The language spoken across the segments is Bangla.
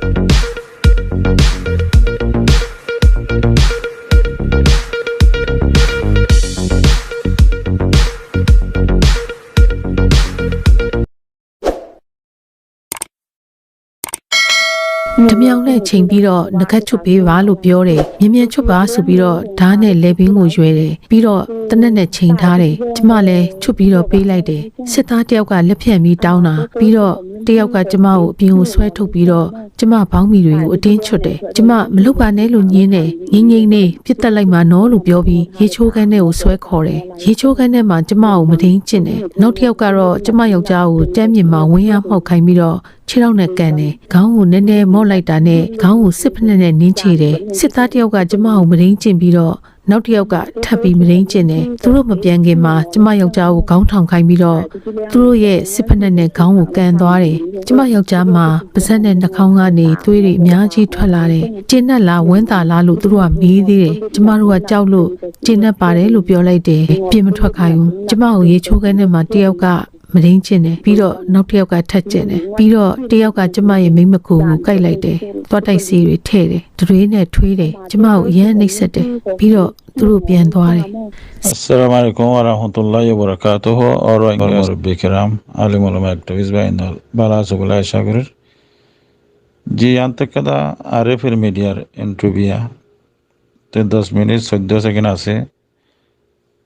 တမြောင်နဲ့ချိန်ပြီးတော့ငကတ်ချွတ်ပေးပါလို့ပြောတယ်မြင်မြန်ချွတ်ပါဆိုပြီးတော့ဓာတ်နဲ့လေပင်းကိုရွယ်တယ်ပြီးတော့တနက်နဲ့ချိန်ထားတယ်ကျမလည်းချွတ်ပြီးတော့ပေးလိုက်တယ်စစ်သားတယောက်ကလက်ဖြန့်ပြီးတောင်းတာပြီးတော့တယောက်ကကျမကိုအပြင်ကိုဆွဲထုတ်ပြီးတော့ကျမဘောင်းမီတွေကိုအတင်းချွတ်တယ်ကျမမလုပ်ပါနဲ့လို့ညင်းတယ်ငင်းငင်းနဲ့ပြစ်တက်လိုက်မှနော်လို့ပြောပြီးရေချိုးခန်းထဲကိုဆွဲခေါ်တယ်ရေချိုးခန်းထဲမှာကျမကိုမဒိန်ကျင့်တယ်နောက်တစ်ယောက်ကတော့ကျမယောက်ျားကိုတမ်းမြင်မှဝင်းရမှောက်ခိုင်းပြီးတော့ခြေထောက်နဲ့ကန်တယ်ခေါင်းကိုနည်းနည်းမော့လိုက်တာနဲ့ခေါင်းကိုစစ်ဖက်နဲ့နင်းချတယ်စစ်သားတယောက်ကကျမကိုမဒိန်ကျင့်ပြီးတော့နောက်တစ်ယောက်ကထပ်ပြီးမဒိန်ကျင့်တယ်သူတို့မပြန်ခင်မှာကျမယောက်ျားကိုခေါင်းထောင်ခိုင်းပြီးတော့သူတို့ရဲ့စစ်ဖက်နဲ့ခေါင်းကိုကန်သွားတယ်ကျမယောက်ျားမှာပါးစပ်နဲ့နှာခေါင်းကနေသွေးတွေအများကြီးထွက်လာတယ်ကျဉ်တ်လားဝင်းသာလားလို့သူတို့ကမေးသေးတယ်ကျမတို့ကကြောက်လို့ကျဉ်တ်ပါတယ်လို့ပြောလိုက်တယ်ပြင်မထွက်ခိုင်းဘူးကျမကိုရေချိုးခန်းထဲမှာတယောက်ကမဒိန်ကျင်တယ်ပြီးတော့နောက်တစ်ယောက်ကထက်ကျင်တယ်ပြီးတော့တယောက်ကကျမရဲ့မိမကိုကိုက်လိုက်တယ်သွားတိုက်စီတွေထဲ့တယ်တွေနဲ့ထွေးတယ်ကျမကိုအရန်နှိပ်စက်တယ်ပြီးတော့သူတို့ပြန်သွားတယ်अस्सलाम वालेकुम व रहमतुल्लाहि व बरकातुहू और बिकराम आलिम उलमा एक्टिविस्ट बाइनल बाला सुबला शागिर जी अंतकदा आरएफर मीडियार इंटरव्यू ते 10 मिनिट 14 सेकेंड আছে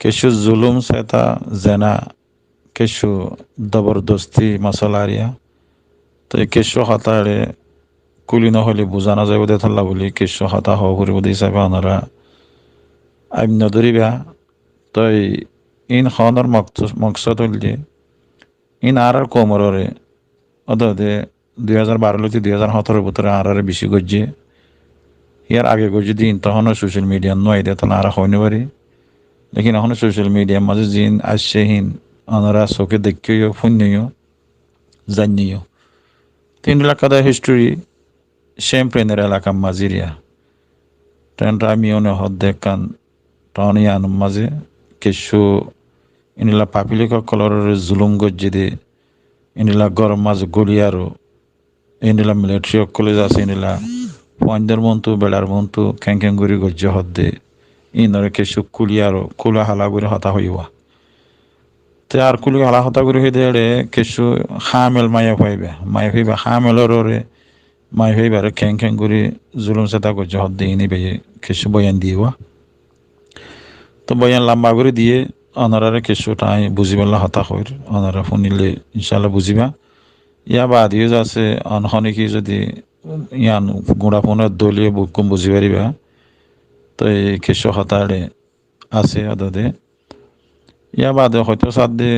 কিছু জুলুম সেটা জানা কিছু জবরদস্তি মাসালারিয়া তো কিছু হাতারে কুলি না হলে বোঝানো যাবে দেখাল্লা বলি কিছু হাতা হওয়া করে বোধ হিসাবে ওনারা আইন নদরিবা তো ইন খাওয়ানোর মকসদ হল যে ইন আর কোমরে অদে 2012 থেকে 2017 ভিতরে আর বেশি গজ্জে ইয়ার আগে গজ্জে দিন তখনও সোশ্যাল মিডিয়া নয় দিয়ে তাহলে আর হইনি পারি লেকিন এখনো সোশ্যাল মিডিয়ার মাঝে জিন আসছেহীন ওনারা চোখে দেখিও শুনিও জানিও 3 লাখ টাকা হিস্ট্রি শ্যাম্পেনের এলাকা মাজিরিয়া ট্রেনটা আমিও হদ দেখান টাউনিয়ান মাঝে কিছু ইনিলা পাপিলিক কলরের জুলুম গজ্জে দে ইনিলা গরম মাঝে গলিয়ারো ইনিলা মিলিটারি কলেজ আছে ইনিলা পয়েন্টের মন্তু বেড়ার মন্তু ক্যাঙ্গুরি গজ্জে হদ দে ইনরে কিছু কুলিয়ারো কুলা হালা করে হতা হইবা তে আর কুলি হালা হতা করে হয়ে দেড়ে কিছু হামেল মায়া হইবা হামেলরে মাই হইবারে ক্যাঙ্গুরি জুলুম সেটা গজ্জে হদ দে ইনি বেয়ে কিছু বয়ান দিবা তো বয়ান লম্বা করে দিয়ে ওনারা কিছু টাই বুঝিবেলা হতা হইর ওনারা শুনিলে ইনশাল্লাহ বুঝিবা ইয়া বাদিও আছে অনখনিকি যদি ইয়ান গুড়া ফোনের দলীয় বুকুম বুঝি পারিবা তো এই কিছু হতারে আছে আদে ইয়া বাদে হয়তো সাদে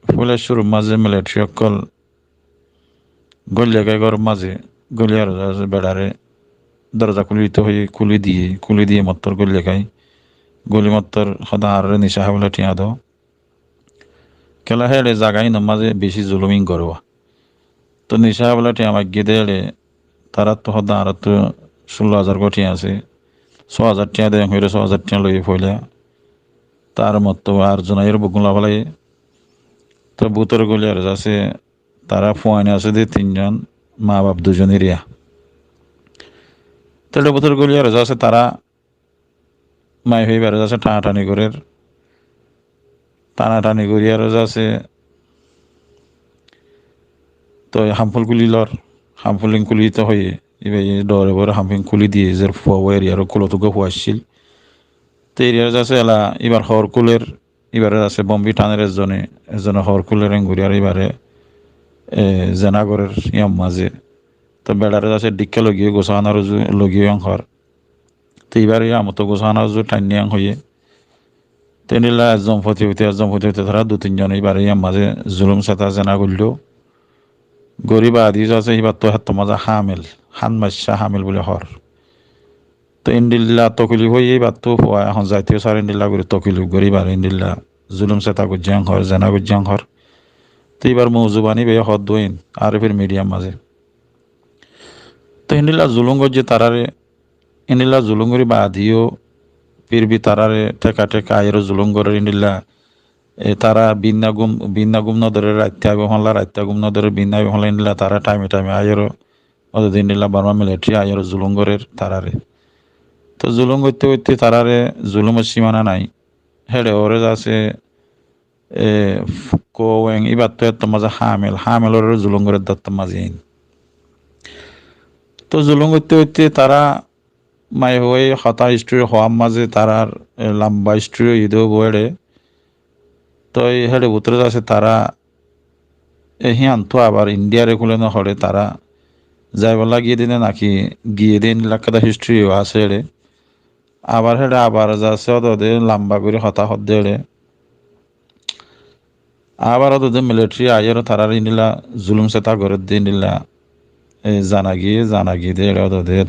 ফুলের শুরু মাঝে মিলিটারি সকল গলিয়া গাইগর মাঝে গলিয়ার বেড়ারে দরজা খুলি দিয়ে মত্তর গলিয়া গাই গলি মত্তর সদা আর নিশা হবলে টিয়া দো খেলা হেলে জাগাই নমাজে বেশি জুলুমিং করবা তো নিশা হবলে টিয়া মাগিয়ে দেলে তারা তো সদা আর তো 16,000 কোটি আছে 6,000 টিয়া দেয় হইলে 6,000 টিয়া লই ফইলা তার মতো আর জনাইয়ের বগুলা ফলাই তো বুতর গলিয়ার আছে তারা ফোয়ানে আছে যে 3 জন মা বাপ দুজনেরিয়া তাহলে বুতর গলিয়ার আছে তারা মাই হইবার আছে টানাটানি করিয়ার আছে তো হামফুলিং কুলি তো হয়ে এবার ডরে বড় হামফিং কুলি দিয়ে যে ফুয়া এরিয়ার কুলতুকে ফুয়াছিল তো এরিয়ার আছে এলা এবার হরকুলের এবারে আছে বম্বি টানের এজনে হরকুলের এঙ্গুরিয়ার এবারে জেনাগরের ইয়াম মাঝে তো বেড়ারে আছে ডিক্কা লগিয়ে গোসানার লগিয়ে হর তো এবারে আমতো গোসানার টাইনিয়াং হয়ে তেনিলা একজন ফতি হতে তারা 2-3 জন এবারে ইয়াম মাঝে জুলুম সাতা জেনা করলেও গরিব আদিজ আছে এবার তো হাত মাজা হানমাসা হামিল বলে হর তো ইন্দিল্লা তকিলি হয়ে এবার তো এখন জাতীয় সার ইন্দিল্লা করে তকিলি গরিব আর ইন্দিল্লা জুলুম সাতা গুজ্জাং হর জেনা গুজ্জাং হর তো এবার মৌজুবানি বে হদ দইন আর ফির মিডিয়াম মাঝে তো ইন্দিল্লা জুলুম গজ্জে তারারে ইন্দিল্লা জুলুম করি বা আদিও ফিরবি তারারে টেকা আয়ের জুলুম করে ইন্দিল্লা তারা বিন্না গুম নদরের রাত্যাগুম নদরের বিন্না হলে ইন্দিল্লা তারা টাইমে আয়ের ওদের দিন নিলা বার্মা মিলিটারি আয়ের জুলুম গরের তারারে তো জুলুম করতে করতে তারারে জুলুমের সীমানা নাই হেডে ওরে আছে কোয়েং ইবার তো এত মাঝে হামেল ওরে জুলুম গরের দত্ত মাঝে তো জুলুম করতে করতে তারা মাই হয়ে হতা স্ট্রি হওয়ার মাঝে তারার লম্বা স্ট্রি ঈদেও বয়ে তো এই হেডে উত্তরে আছে তারা হিয়ান তো আবার ইন্ডিয়ারে খুলে না হরে তারা যাইবার লাগিয়ে দিনে নাকি গিয়ে দিন লাখা হিস্ট্রি আছে রে আবার হেডে আবার যাচ্ছে ওদের লম্বা করে হতাহত দেড়ে আবার ওদের মিলিটারি আইয়ের তারার ইনিলা জুলুম সেতা করে দিন নিলা জানা গিয়ে দেড়ে ওদের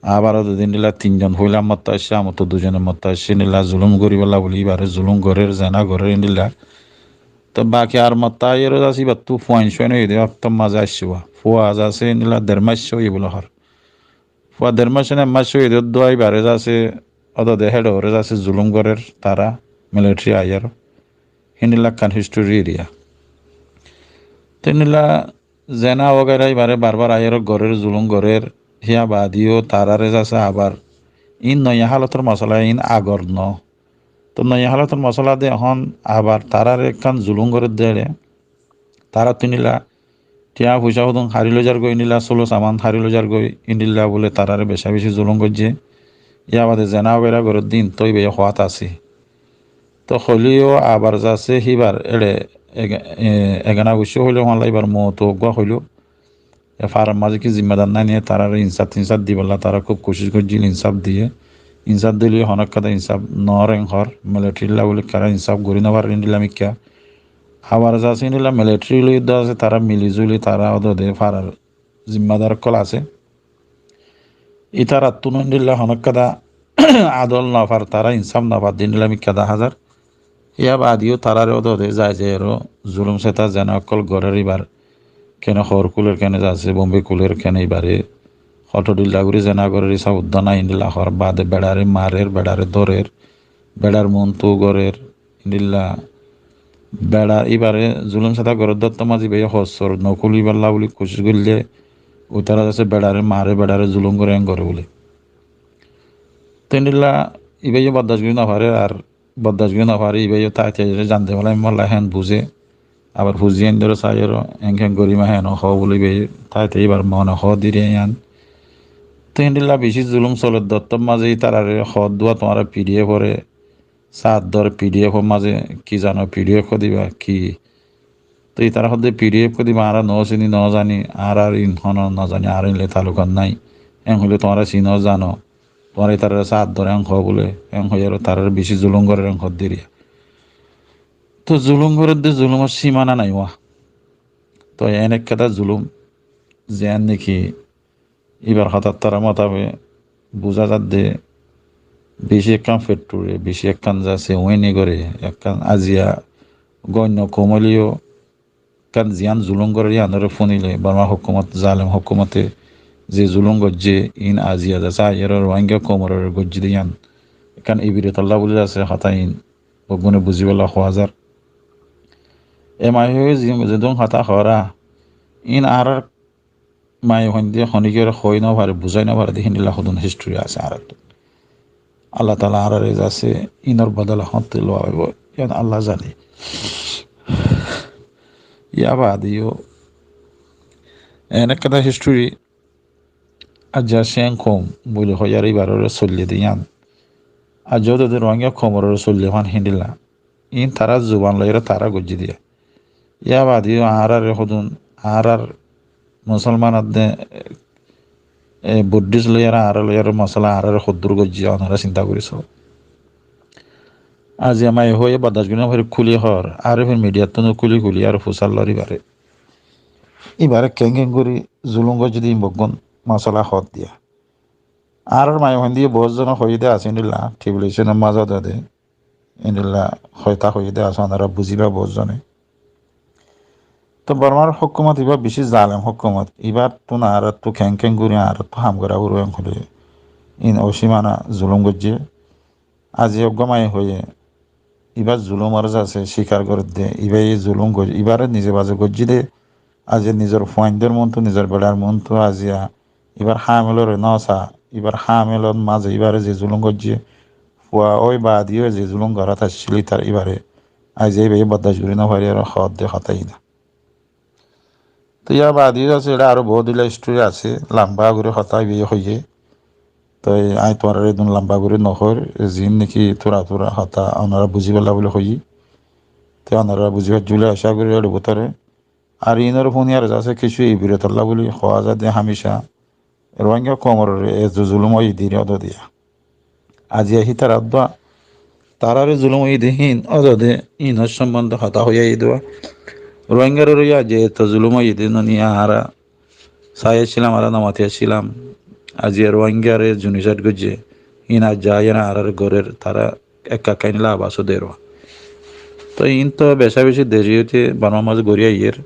আবার ওদের দিন নিলা তিনজন হইলাম মত আসছে আমার তো দুজনের মত আসছে নিলা জুলুম করি বলা বলি এবারে জুলুম ঘরের জানা ঘরের নিলা তো বাকি আর মত আইয়ের যাচ্ছি বা তু ফুয়াইন শুয়াইন হয়ে দেওয়া তো মাঝে আসছে ফুয়া যাচ্ছে নিলা দেড় মাস হয়ে বলো হর ফুয়া দেড় মাস না মাস হয়ে দোয়াই বারে যাচ্ছে ওদের হেড ওরে যাচ্ছে জুলুম ঘরের তারা মিলিটারি আইয়ার হিনিলা খান হিস্টোরি এরিয়া তো নিলা জেনা वगैरह এবারে বারবার আইয়ার ঘরের জুলুম ঘরের হিয়া বাদিও তারারে যাচ্ছে আবার ইন নয়া হালতর মশলা ইন আগর ন তো নয়া হালতর মশলা দে এখন আবার তারার একখান জুলুম ঘরের দেড়ে তারা তিনিলা টিয়া পয়সা হদন হারিলো যার গই নিলা সোলো সামান হারিলো যার গই ইনিলা বলে তারারে বেশা বেশি জুলুম করছে ইয়া বাদে জেনা वगैरह ঘরের দিন তৈ বে হওয়াত আছে তো হলিও আবার যাচ্ছে হিবার এড়ে এগানা বসে হইলেও হলা এবার মতো গুয়া হইলেও ফার্ম মাঝে কি জিম্মেদার নাই নিয়ে তারা ইনসাফ দিবলা তারা খুব কোশিশ করছিল ইনসাফ দিলে হনক কাদা ইনসাফ নরেং হর মিলিটারি বলে কারা ইনসাফ গড়ি নেবার নিলামিকা আবার যাচ্ছে নিলাম মিলিটারি যুদ্ধ আছে তারা মিলিজুলি তারা ওদের ফারার জিম্মাদার কল আছে ইতারা তুন নিলা হনক কাদা আদল নফার তারা ইনসাফ নফার দিন নিলামিকা 10,000 ইয়া বাদিও তারারে ওদের যায় যে এরও জুলুম সেতা যেন অকল গড়ের এবার কেন হর কুলের কেন যাচ্ছে বোম্বে কুলের কেন এবারে হটডিল্লাগুড়ি জেনা গড়ের ইসা উদ্যানা ইন্দিল্লা হর বাদে বেড়ারে মারের বেড়ারে দরের বেড়ার মন্তু গড়ের ইন্দিল্লা বেড়া এবারে জুলুম সেতা গড়ের দত্ত মাঝি বে হসর নকুলি বাল্লা বলি কোশিশ করলে ও তারা যাচ্ছে বেড়ারে মারে বেড়ারে জুলুম করে গড়ে বলে তেন্দিল্লা ইবাই বদাস গিয়ে না পারে আর বদাস গিয়ে না পারে ইবাই তাই জানতে পারলে মল্লা হ্যান বুঝে আবার ফুজিয়েন ধরো সাইয়েরও এংখ্যাং গরিমা হেন হ বলি বে তাই এবার মনে হ দিরে আন তো হিন্দিল্লা বেশি জুলুম চলে দত্তর মাঝে তারারে হ দোয়া তোমার পিডিএফ করে সাত ধর পিডিএফ মাঝে কি জানো পিডিএফ দিবা কি তো এই তারা হতে পিডিএফ দিবা আর ন চিনি ন জানি আর ইন হন ন জানি আর ইনলে তালুকান নাই এং হইলে তোমরা চিনো জানো তোমার এই তারা সাত ধরে এং হ বলে এং হইয়ার তার বেশি জুলুম করে এং হদ দিরিয়া তো জুলুম করে জুলুমের সীমানা নাই ওয়া তো এনে কেটা জুলুম যেন নাকি এবার হঠাৎ তারা মতাবে বোঝা যাত দে বেশি একখান ফেটুরে বেশি একখান যাচ্ছে ওয়েনি করে একখান আজিয়া গণ্য কমলিও কান জিয়ান জুলুম করে আনরে ফোনিলে বার্মা হুকুমত জালেম হুকুমতে যে জুলুম গজ্জে ইন আজিয়া যাচ্ছে আয়ের রোহিঙ্গা কোমরের গজ্জি দিয়ান এখান ইবিরে তল্লা বলে আছে হতাইন বগুনে বুঝিবেলা হাজার এমাই যেদন হতা হরা ইন আর মাই হইন্দে হনিকের হই না পারে বুঝাই না পারে দেখি নিলা হদন হিস্ট্রি আছে আর আল্লাহ তালা আর আছে ইনর বদলা হতে লওয়া হইব ইয়ান আল্লাহ জানে ইয়া বাদিও এনে কথা হিস্ট্রি আজ্জা সেং কম বলে হইয়ার এবারে চলিয়ে দিয়ান আর যদি রোহিঙ্গা খমরের চলিয়ে ফান হিন্দিলা ইন তারা জুবান লইরা তারা গজ্জি দিয়া ইয়া বাদিও আর হদুন আর মুসলমান বুদ্ধিস্ট লইয়ার আর লইয়ার মশলা আর সদ্দুর গজ্জি অনারা চিন্তা করিস আজি আমায় হয়ে বাদাস গুণা ফের খুলি হর আর ফের মিডিয়ার তো খুলি আর ফুসাল লরি বারে এবারে কেং করি জুলুঙ্গ যদি বগন মশলা হত দিয়া আর মায় হন দিয়ে বহুত জন হয়ে দে আছে ইন্দিল্লা ট্রিবুলেশনের মাজত দে ইন্দিল্লা হয়তা হয়ে দে আছে ওনারা বুঝিবা বহুত জনে তো বর্মার হুকুমত এবার বেশি জালেম হুকুমত এবার তো না আর তো খ্যাং করি আর তো হাম করা উড়ন হলে ইন অসীমানা জুলুম গজ্জে আজি অজ্ঞমায় হয়ে এবার জুলুম আর আছে স্বীকার করে দে এবার এই জুলুম গজ এবারে নিজে বাজে গজ্জি দে আজি নিজের ফয়েন্ডের মনতো নিজের বেড়ার মনতো আজিয়া এবার হামেলর নসা এবার হামেলর মাঝে এবারে যে জুলুম করছে ফুয়া ওই বা দিয়ে যে জুলুম ঘরত আসছিলি তার এবারে আজ এই বে বদাস করি না ভারি আর হদ দে হতাই না। তো ইয়া বাদি আছে এটা আরো বহুত দিলা স্টোরি আছে লম্বা করে হতাই বিয়ে হইয়ে। তো আই তোমার একদম লম্বা করে নহর জিন নাকি তোরা তোরা হতা ওনারা বুঝি পেলা বলে হই। তো ওনারা বুঝিবার জুলে আশা করি আর ভোতরে আর ইনার ফোন আর আছে কিছু এই বিরতল্লা বলে হওয়া যায় যে হামেশা রোহিঙ্গা কমর জুলুম ওই দিনে অদ দিয়া আজি আহি তার আব্বা তারারে জুলুম ওই দিহীন অদে ইনর সম্বন্ধ হতা হইয়া এই দেওয়া রোহিঙ্গার রইয়া যে তো জুলুম ওই দিন নিয়ে আরা সাইছিলাম আরা নামাতিয়াছিলাম আজি রোহিঙ্গারে জুনিসাট গজে ইনা যায় না আর ঘরের তারা একা কাইনলা আবাসও দেরোয়া। তো ইন তো বেশা বেশি দেরি হইতে বানর মাঝে গড়িয়া ইয়ের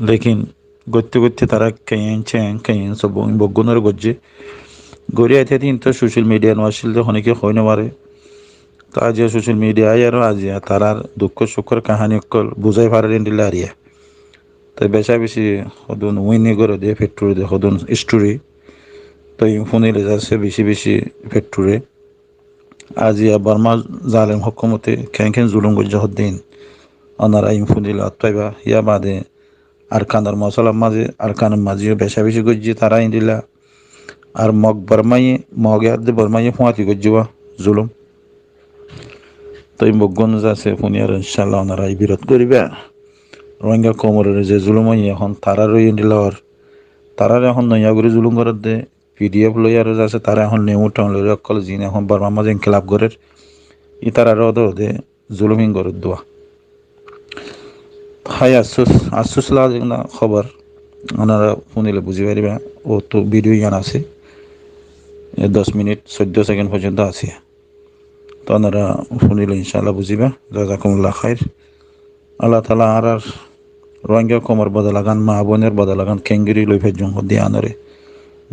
লেকিন গড়তে গড়তে তারা কেন চ্যাং কেন সব বগুনের গজ্জে গড়িয়া আইতে ইন তো সোশ্যাল মিডিয়া নছিল তো অনেকে হয় না পারে। তো আজ সোশ্যাল মিডিয়ায় আর আজিয়া তারার দুঃখ সুখের কাহানি অকল বুঝাই পারেন দিলে আরিয়া। তো বেশা বেশি সদন উইনে করে দিয়ে ফ্যাক্টরি দিয়ে সদন স্টোরি তো ফোনে যাচ্ছে বেশি বেশি ফ্যাক্টরি আজিয়া বার্মা জালেম হকুমতে খেন খেন জুলুম গজ্জা হদ্দিন ওনারা ইনফুনিল আত্মাইবা ইয়া বাদে আরকানের মশলার মাঝে আরকানের মাঝেও বেশা বেশি গজ্জি তারা ইন্দিলা আর মগ বার্মাই মগে আর বার্মাই ফুঁয়াতি গজ্জিবা জুলুম। তো এই মগুন যাচ্ছে ফুনিয়ার ইনশাল্লাহ ওনারা এই বিরোধ করিবে রোহিঙ্গা কোমরের যে জুলুম এখন তারারই ইন্দিলার তারার এখন নয়া করে জুলুম করার দে পিডিএফ লই আর যাচ্ছে তারা এখন নেমু টাউন লই অকল জিন এখন বার্মা মাঝে ইনকিলাব করের ই তারার দে জুলুমিং করার দোয়া। হাই আফসোস আফসোস লাগে না খবর ওনারা শুনিলে বুঝি পারিবা ও তো ভিডিও ইয়ান আছে 10 মিনিট 14 সেকেন্ড পর্যন্ত আছে। তো ওনারা শুনিলে ইনশাআল্লাহ বুঝিবা জাযাকুমুল্লাহ খাইর। আল্লাহ তাআলা আর রোহিঙ্গা কোমর বদলাগান মা বোনের বদলাগান কেঙ্গিরি লই ফেজুম দিয়ে আনরে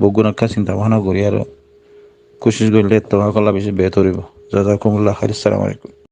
বগুনাকা চিন্তা ভাবনা করি আর কোশিশ করলে তো কলা বেশি বেহতর হইব। জাযাকুমুল্লাহ খাইর। আসসালামু আলাইকুম।